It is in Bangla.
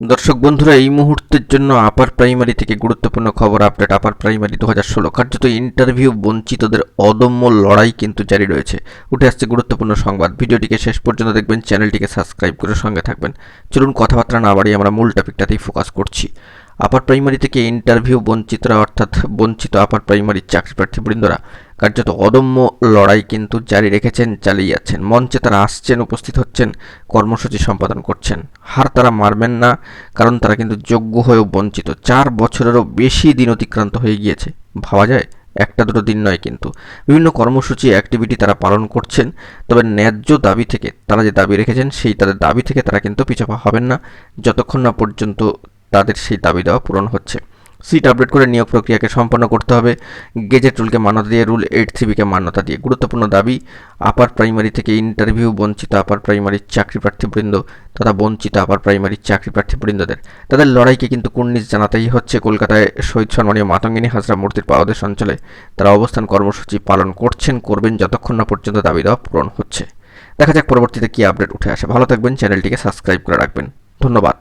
দর্শক বন্ধুরা, এই মুহূর্তের জন্য আপার প্রাইমারি থেকে গুরুত্বপূর্ণ খবর আপডেট। আপার প্রাইমারি 2016 কার্যত ইন্টারভিউ বঞ্চিতদের অদম্য লড়াই কিন্তু জারি রয়েছে। উঠে আসছে গুরুত্বপূর্ণ সংবাদ। ভিডিওটিকে শেষ পর্যন্ত দেখবেন, চ্যানেলটিকে সাবস্ক্রাইব করে সঙ্গে থাকবেন। চলুন কথাবার্তা না বাড়িয়ে আমরা মূল টপিকটাতেই ফোকাস করছি। আপার প্রাইমারি থেকে ইন্টারভিউ বঞ্চিতরা অর্থাৎ বঞ্চিত আপার প্রাইমারি চাকরি প্রার্থীবৃন্দরা কার্যত অদম্য লড়াই কিন্তু জারি রেখেছেন, চালিয়ে যাচ্ছেন। মঞ্চে তারা আসছেন, উপস্থিত হচ্ছেন, কর্মসূচি সম্পাদন করছেন। হার তারা মারবেন না, কারণ তারা কিন্তু যোগ্য হয়েও বঞ্চিত। 4 বছরেরও বেশি দিন অতিক্রান্ত হয়ে গিয়েছে। ভাবা যায়, একটা দুটো দিন নয় কিন্তু। বিভিন্ন কর্মসূচি, অ্যাক্টিভিটি তারা পালন করছেন। তবে ন্যায্য দাবি থেকে তারা যে দাবি রেখেছেন, সেই তাদের দাবি থেকে তারা কিন্তু পিছপা হবেন না, যতক্ষণ না পর্যন্ত তাদের সেই দাবি দেওয়া পূরণ হচ্ছে। সিট আপডেট করে নিয়োগ প্রক্রিয়াকে সম্পন্ন করতে হবে, গেজেট রুলকে মান্যতা দিয়ে, রুল 8(3)কে মান্যতা দিয়ে। গুরুত্বপূর্ণ দাবি আপার প্রাইমারি থেকে ইন্টারভিউ বঞ্চিত আপার প্রাইমারির চাকরি প্রার্থীবৃন্দ তথা বঞ্চিত আপার প্রাইমারির চাকরি প্রার্থীবৃন্দদের তাদের লড়াইকে কিন্তু কুর্নিশ জানাতেই হচ্ছে। কলকাতায় শহীদ সম্মানীয় মাতঙ্গিনী হাজরা মূর্তির পাদদেশ অঞ্চলে তারা অবস্থান কর্মসূচি পালন করছেন, করবেন, যতক্ষণ না পর্যন্ত দাবি দেওয়া পূরণ হচ্ছে। দেখা যাক পরবর্তীতে কি আপডেট উঠে আসে। ভালো থাকবেন, চ্যানেলটিকে সাবস্ক্রাইব করে রাখবেন। ধন্যবাদ।